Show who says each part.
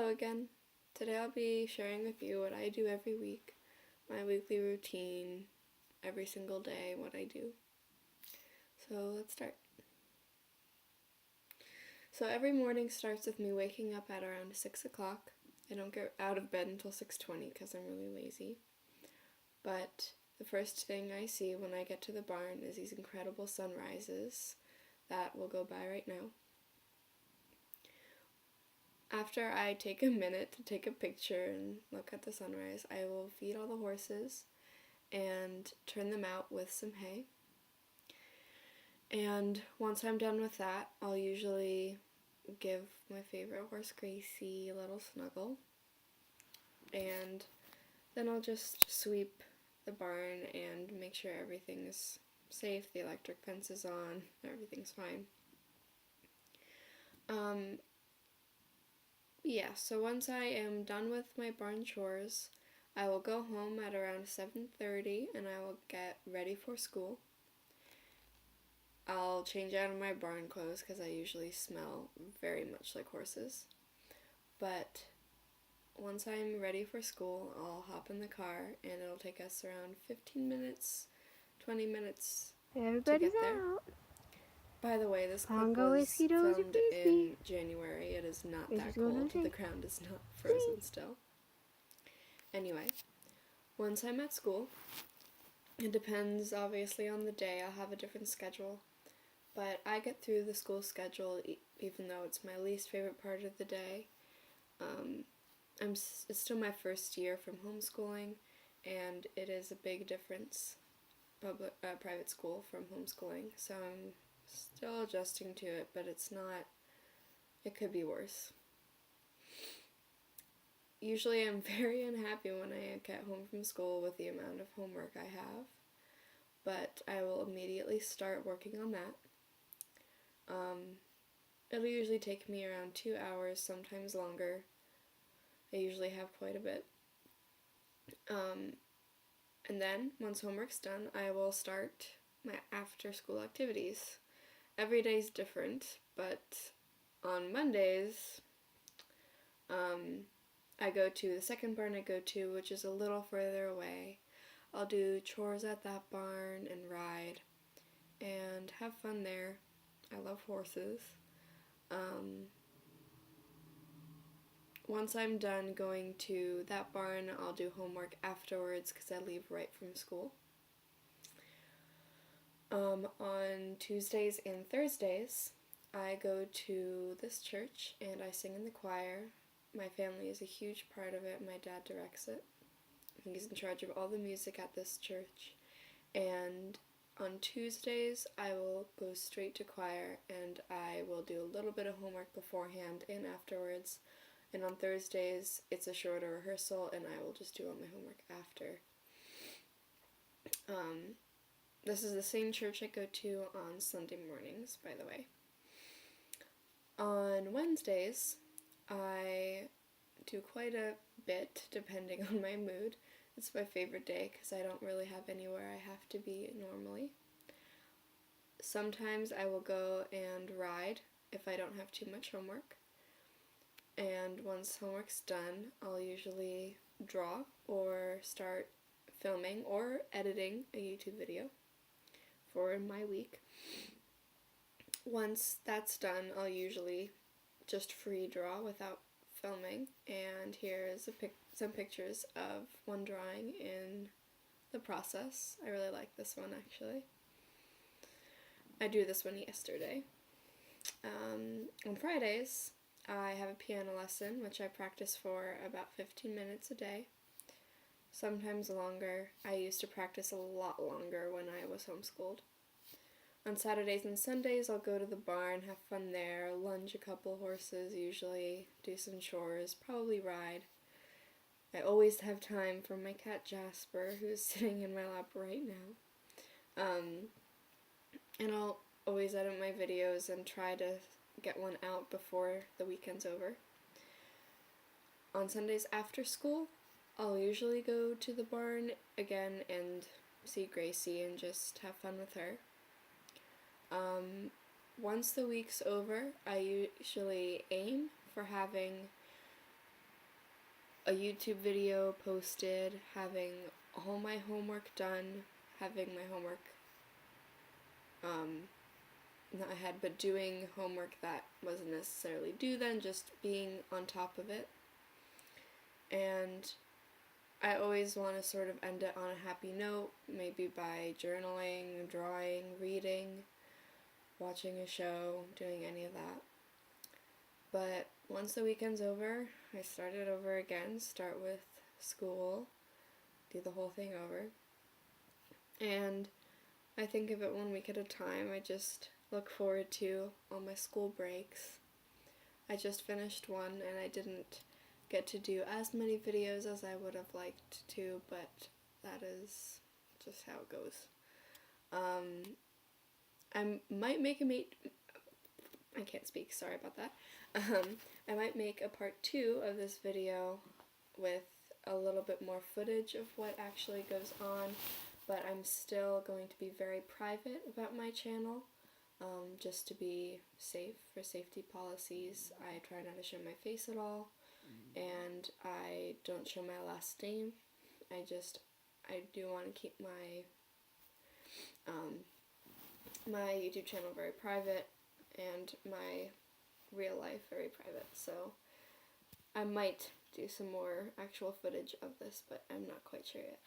Speaker 1: Hello again. Today I'll be sharing with you what I do every week, my weekly routine, every single day, what I do. So let's start. So every morning starts with me waking up at around 6 o'clock. I don't get out of bed until 6:20 because I'm really lazy. But the first thing I see when I get to the barn is these incredible sunrises that will go by right now. After I take a minute to take a picture and look at the sunrise, I will feed all the horses and turn them out with some hay. And once I'm done with that, I'll usually give my favorite horse, Gracie, a little snuggle. And then I'll just sweep the barn and make sure everything is safe, the electric fence is on, everything's fine. So once I am done with my barn chores, I will go home at around 7:30 and I will get ready for school. I'll change out of my barn clothes because I usually smell very much like horses. But once I'm ready for school, I'll hop in the car and it'll take us around 15 minutes, 20 minutes to get there.
Speaker 2: Out.
Speaker 1: By the way, this clip was filmed in January. It is not that cold. The ground is not frozen still. Anyway, once I'm at school, it depends obviously on the day. I'll have a different schedule. But I get through the school schedule even though it's my least favorite part of the day. It's still my first year from homeschooling, and it is a big difference, private school from homeschooling. So I'm still adjusting to it, but it could be worse. Usually I'm very unhappy when I get home from school with the amount of homework I have, but I will immediately start working on that. It'll usually take me around 2 hours, sometimes longer. I usually have quite a bit. And then, once homework's done, I will start my after-school activities. Every day's different, but on Mondays, I go to the second barn I go to, which is a little further away. I'll do chores at that barn and ride and have fun there. I love horses. Once I'm done going to that barn, I'll do homework afterwards because I leave right from school. On Tuesdays and Thursdays, I go to this church and I sing in the choir. My family is a huge part of it. My dad directs it. He's in charge of all the music at this church. And on Tuesdays, I will go straight to choir and I will do a little bit of homework beforehand and afterwards. And on Thursdays, it's a shorter rehearsal and I will just do all my homework after. This is the same church I go to on Sunday mornings, by the way. On Wednesdays, I do quite a bit depending on my mood. It's my favorite day because I don't really have anywhere I have to be normally. Sometimes I will go and ride if I don't have too much homework. And once homework's done, I'll usually draw or start filming or editing a YouTube video for my week. Once that's done, I'll usually just free draw without filming, and here is some pictures of one drawing in the process. I really like this one actually. I drew this one yesterday. On Fridays, I have a piano lesson, which I practice for about 15 minutes a day. Sometimes longer. I used to practice a lot longer when I was homeschooled. On Saturdays and Sundays, I'll go to the barn, have fun there, lunge a couple horses usually, do some chores, probably ride. I always have time for my cat Jasper, who's sitting in my lap right now. And I'll always edit my videos and try to get one out before the weekend's over. On Sundays after school, I'll usually go to the barn again and see Gracie and just have fun with her. Once the week's over, I usually aim for having a YouTube video posted, having all my homework done, having my homework not ahead, but doing homework that wasn't necessarily due then, just being on top of it. And I always want to sort of end it on a happy note, maybe by journaling, drawing, reading, watching a show, doing any of that. But once the weekend's over, I start it over again, start with school, do the whole thing over. And I think of it 1 week at a time. I just look forward to all my school breaks. I just finished one and I didn't get to do as many videos as I would have liked to, but that is just how it goes. I might make I can't speak, sorry about that. I might make a part 2 of this video with a little bit more footage of what actually goes on, but I'm still going to be very private about my channel, just to be safe for safety policies. I try not to show my face at all, and I don't show my last name. I do want to keep my my YouTube channel very private and my real life very private, so I might do some more actual footage of this, but I'm not quite sure yet.